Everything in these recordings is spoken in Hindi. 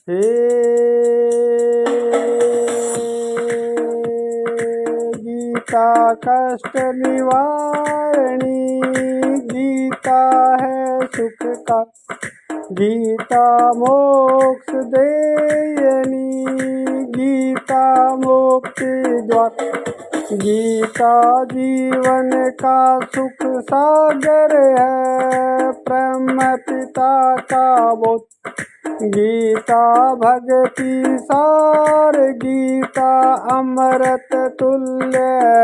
हे गीता कष्ट निवारणी, गीता है सुख का, गीता मोक्ष देयनी, गीता मुक्ति द्वार, गीता जीवन का सुख सागर है, ब्रह्म पिता का बोध, गीता भक्ति सार, गीता अमृत तुल्य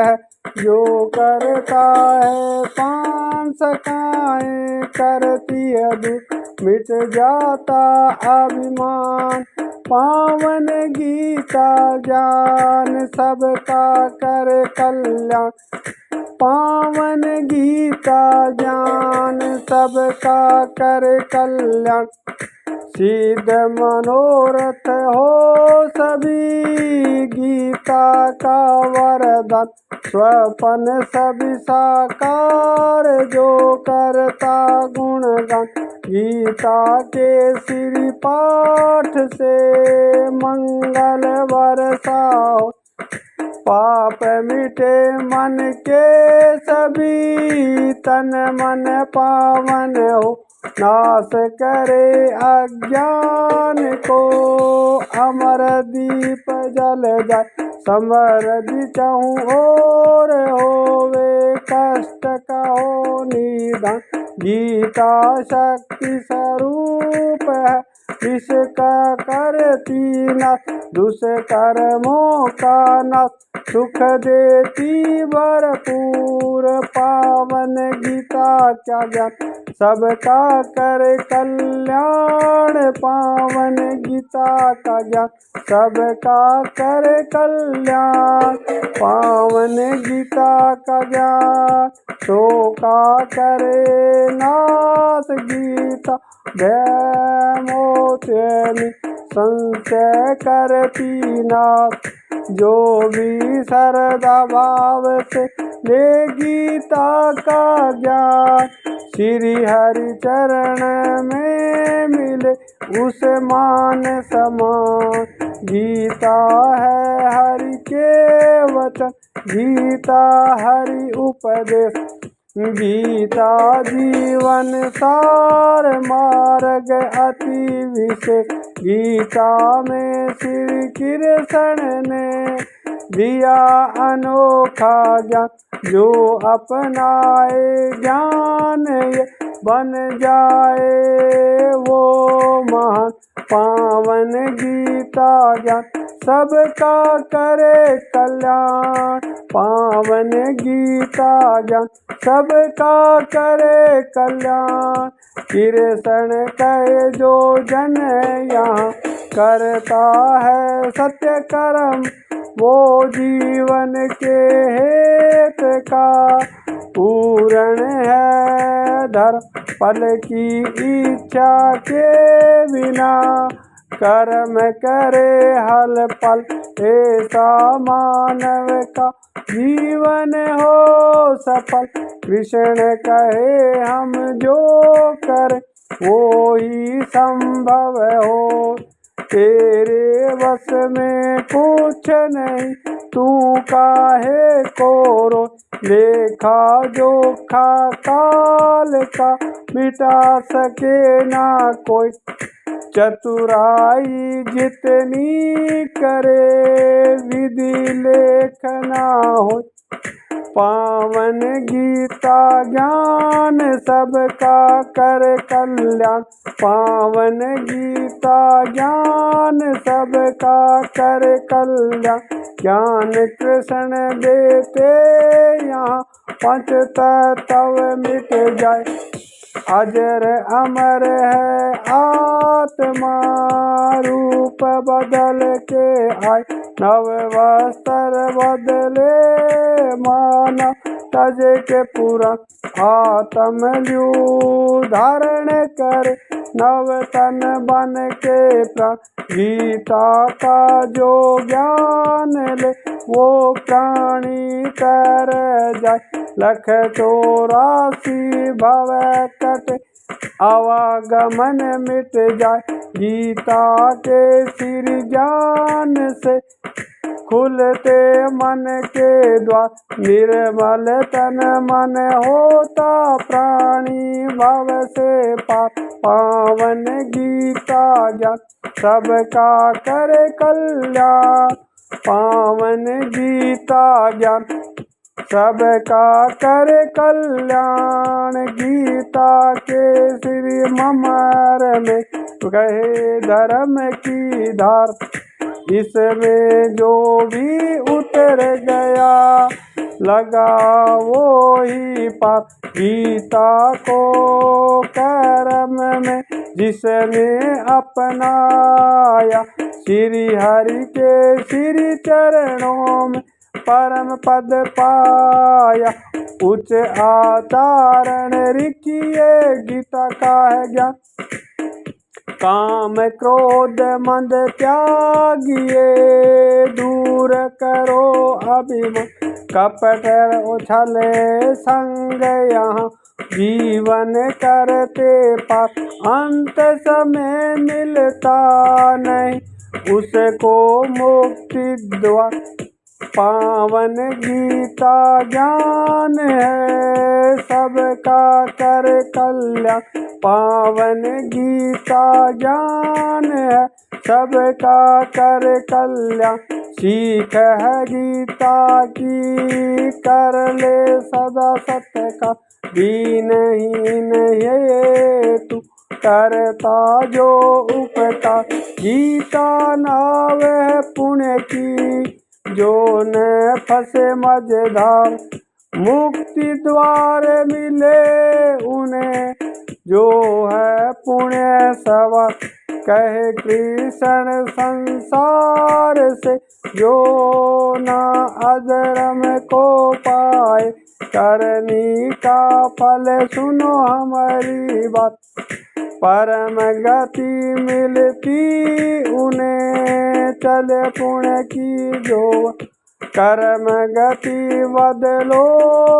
है, जो करता है पान सखाएं, करती है दुख मिट जाता अभिमान, पावन गीता ज्ञान सबका कर कल्याण, पावन गीता ज्ञान सबका कर कल्याण, सिद्ध मनोरथ हो सभी, गीता का वरदान, स्वप्न सभी साकार, जो करता गुणगान, गीता के श्री पाठ से मंगल बरसाओ, पाप मिटे मन के सभी, तन मन पावन हो, नाश करे अज्ञान को, अमर दीप जल जाए, समृद्धि चहु और होवे, कष्ट का हो निदान, गीता शक्ति स्वरूप है, इसका करती नाश, दुष्कर्मों का नाश, सुख देती भरपूर, पावन गीता क्या ज्ञान, सबका कर कल्याण, पावन गीता का ज्ञान, सबका कर कल्याण, पावन गीता का ज्ञान, सो का करे नाश, गीता भयमोचनी, संशय करती नाश, जो भी श्रद्धा भाव से ले गीता का ज्ञान, श्री हरि चरण में मिले उस मान समान, गीता है हरि के वचन, गीता हरि उपदेश, गीता जीवन सार, मार्ग अति विशेष, गीता में श्री कृष्ण ने दिया अनोखा ज्ञान, जो अपनाए ज्ञान ये बन जाए वो महान, पावन गीता ज्ञान सबका करे कल्याण, पावन गीता ज्ञान सबका करे कल्याण, कृष्ण कहे जो जन यहाँ करता है सत्य कर्म, वो जीवन के हेत का पूर्ण है धर्म, फल की इच्छा के बिना कर्म करे हल फल, ऐसा मानव का जीवन हो सफल, कृष्ण कहे हम जो करे वो ही संभव हो, तेरे वश में कुछ नहीं तू काहे को रो, लेखा जोखा काल का मिटा सके ना कोई, चतुराई जितनी करे विधि लेख ना हो, पावन गीता ज्ञान सबका कर कल्याण, पावन गीता ज्ञान सबका कर कल्याण, ज्ञान कृष्ण देते यहाँ पंच तत्व मिट जाए, अजर अमर है आत्मा रूप बदल के आए, नव वस्त्र बदले मानव तज के पूरा, आत्म लू धारण कर नव तन बन के प्राण, गीता का जो ज्ञान ले वो प्राणी तर जाए, लख 84 भव कटे आवागमन मिट जाए, गीता के श्री ज्ञान से खुलते मन के द्वार, निर्मल तन मन होता प्राणी भव से पार। पावन गीता ज्ञान सबका करे कल्याण, पावन गीता ज्ञान सबका करे कल्याण। गीता के श्री ममर में कहे धर्म की धार, इसमें जो भी उतर गया लगा वो ही पार। गीता को कर्म में जिसने अपनाया, श्री हरि के श्री चरणों में परम पद पाया। उच्च आचरण रिखिए गीता का है ज्ञान, काम क्रोध मद त्यागिए, दूर करो अभिमान, कपट उछल संग यहाँ जीवन करते पार। अंत समय मिलता नहीं उसको मुक्ति द्वार, पावन गीता ज्ञान है सबका कर कल्याण। पावन गीता ज्ञान है सबका कर कल्याण। सीख है गीता की कर ले सदा सत्य का, दीनहीन ये तू करता जो उपकार। गीता नाव है पुण्य की जो न फंसे मझधार, मुक्ति द्वार मिले उन्हें जो है पुण्य सवार। कहे कृष्ण संसार से जो ना अधर्म को पाए, करनी का फल सुनो हमारी बात। परम गति मिलती उन्हें चले पुण्य की जो, कर्म गति बदलो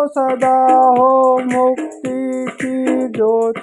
सदा हो मुक्ति की जोत।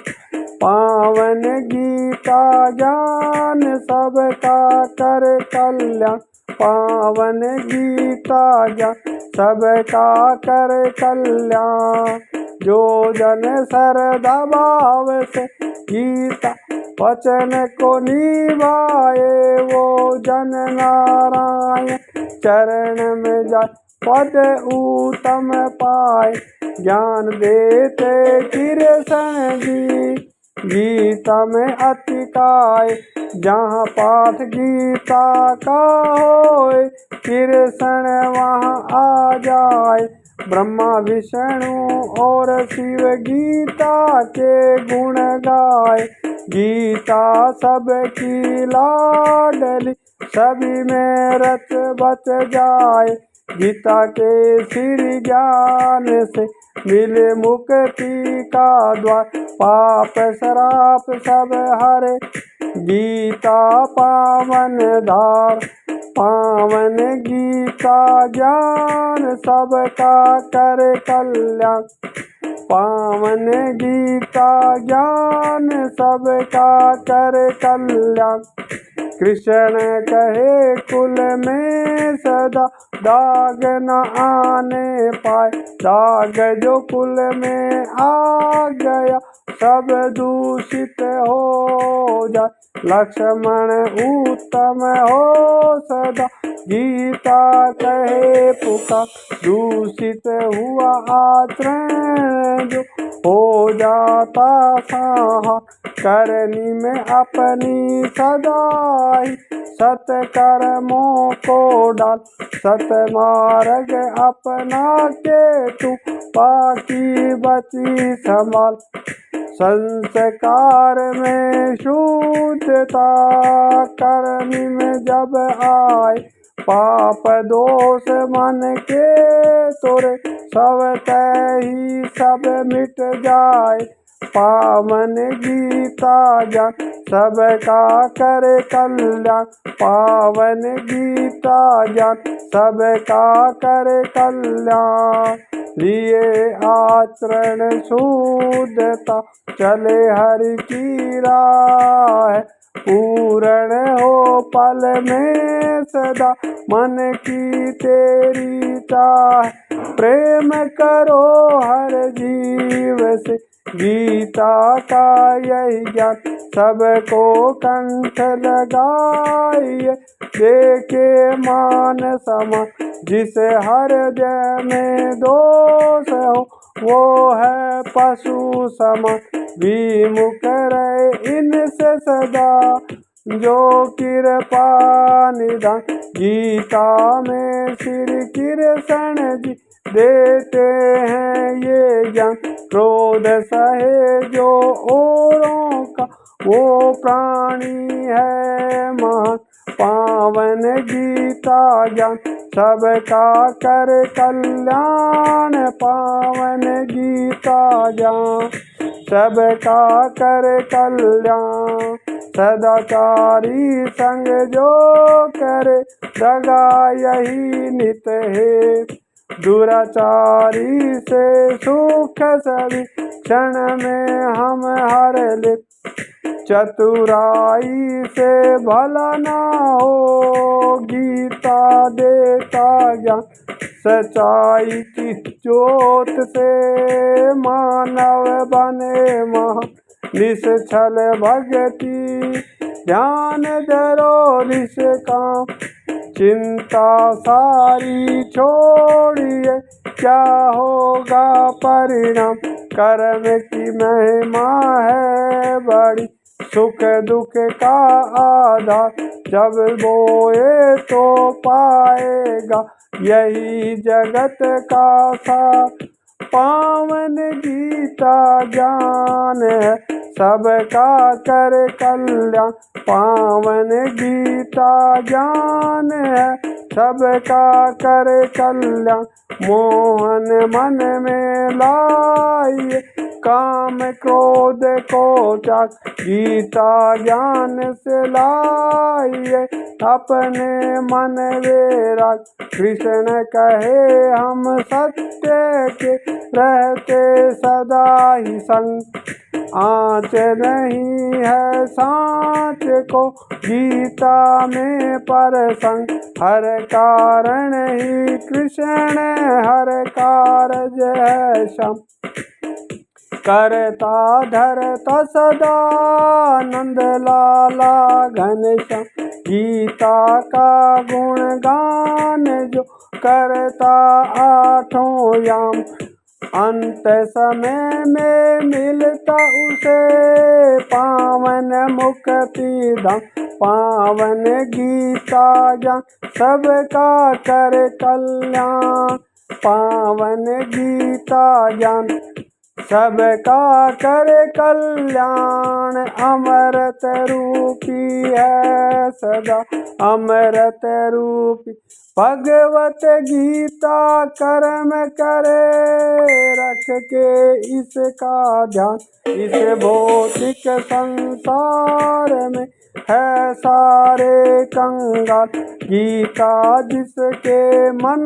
पावन गीता ज्ञान सबका कर कल्याण, पावन गीता ज्ञान सबका कर कल्याण। जो जन श्रद्धा भाव से गीता वचन को निभाए, वो जन नारायण चरण में जाए पद उत्तम पाए। ज्ञान देते कृष्ण जी गीता में अति काय, जहाँ पाठ गीता का होए कृष्ण वहाँ आ जाए। ब्रह्मा विष्णु और शिव गीता के गुण गाए, गीता सबकी लाडली सभी में रच बच जाए। गीता के श्री ज्ञान से मिले मुक्ति का द्वार, पाप शराप सब हरे गीता पावन धार। पावन गीता ज्ञान सबका कर कल्याण, पावन गीता ज्ञान सबका कर कल्याण। कृष्ण कहे कुल में सदा दाग न आने पाए, दाग जो कुल में आ गया सब दूषित हो जाए। लक्ष्मण उत्तम हो सदा गीता कहे पुकार, दूषित हुआ आचरण जो हो जाता साहा। करनी में अपनी सदा ही सत्कर्मों को डाल, सतमार्ग अपना के तू बाकी बची संभाल। संस्कार में शुद्धता करनी में जब आए, पाप दोष मन के तोरे सब तय ही सब मिट जाए। पावन गीता ज्ञान सबका करे कल्याण, पावन गीता ज्ञान सबका करे कल्याण। लिए आचरण शुद्धता चले हरि की राह, पूर्ण हो पल में सदा मन की तेरी चाह। प्रेम करो हर जीव से गीता का यही ज्ञान सबको कंठ लगाइए। देखे मान समान जिस हृदय में दोष हो वो है पशु समान। विमुख रहे इनसे सदा जो कृपा निधान। गीता में श्री कृष्ण जी देते हैं ये ज्ञान। क्रोध सहे जो औरों का वो प्राणी है महान। पावन गीता ज्ञान सबका कर कल्याण। पावन गीता ज्ञान सबका कर कल्याण। सदाचारी संग जो करे दगा यही नित है। दुराचारी से सुख सभी क्षण में हम हर ले। चतुराई से भला ना हो गीता देता ज्ञान। सच्चाई की ज्योत से मानव बने महान। निश्चल भक्ति ध्यान धरो निष्काम। चिंता सारी छोड़िए क्या होगा परिणाम। कर्म की महिमा है बड़ी सुख दुख का आधार। जब बोए तो पाएगा यही जगत का सार। पावन गीता ज्ञान है सबका कर कल्याण। पावन गीता ज्ञान है सबका कर कल्याण। मोहन मन में लाइए काम क्रोध को त्याग। गीता ज्ञान से लाइए अपने मन वैराग। कृष्ण कहे हम सत्य के रहते सदा ही संग। आँच नहीं है सांच को गीता में परसंग। हर कारण ही कृष्ण हर कारज है श्याम। करता धरता सदा नंद लाला घनश्याम। गीता का गुणगान जो करता आठों याम। अंत समय में मिलता उसे पावन मुक्ति धाम। पावन गीता ज्ञान सबका कर कल्याण। पावन गीता ज्ञान सबका कर कल्याण। अमृत रूपी है सदा अमृत रूपी। भगवत गीता कर्म करे रख के इसका ध्यान। इस भौतिक संसार में है सारे कंगाल। गीता जिसके मन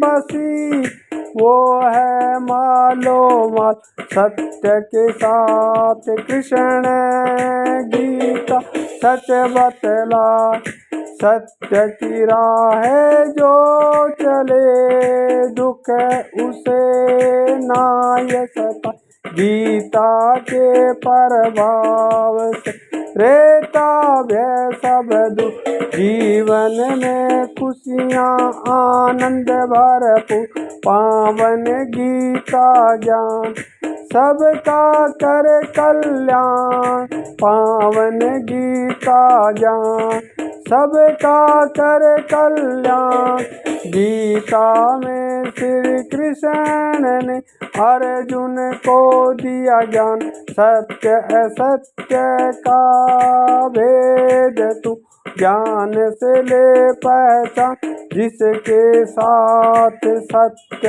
बसी वो है मालो माल। सत्य के साथ कृष्ण गीता सच बतला। सत्य की राह जो चले दुख उसे नाय सता। गीता के प्रभाव से रहता भय सब दुख। जीवन में खुशियाँ आनंद भरपूर। पावन गीता ज्ञान सबका कर कल्याण। पावन गीता ज्ञान सबका कर कल्याण। गीता में श्री कृष्ण ने अर्जुन को दिया ज्ञान। सत्य असत्य का भेद तू ज्ञान से ले पहचान। जिसके साथ सत्य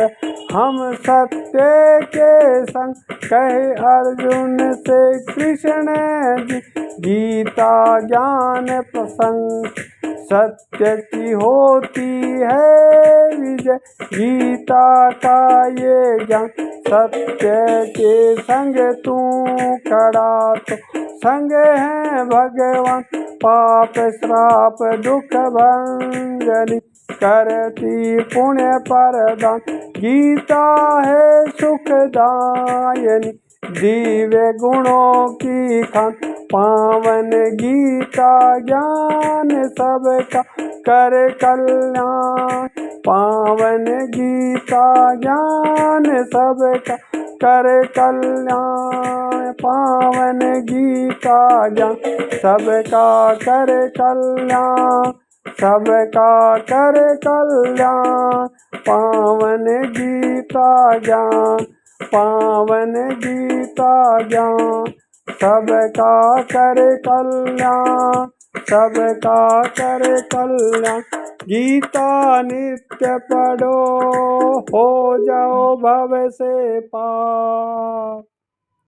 हम सत्य के संग। कहे अर्जुन से कृष्ण जी गीता ज्ञान प्रसंग। सत्य की होती है विजय, गीता का ये ज्ञान। सत्य के संग तू खड़ा तो संग है भगवान। पाप श्राप दुख भंजनी, करती पुण्य परदान। गीता है सुखदायनी, दिव्य गुणों की खान। पावन गीता ज्ञान सबका करे कल्याण। पावन गीता ज्ञान सबका करे कल्याण। पावन गीता ज्ञान सबका करे कल्याण, सबका करे कल्याण। पावन गीता ज्ञान, पावन गीता ज्ञान सबका करे कल्याण, सबका करे कल्याण। गीता नित्य पढ़ो, हो जाओ भव से पार।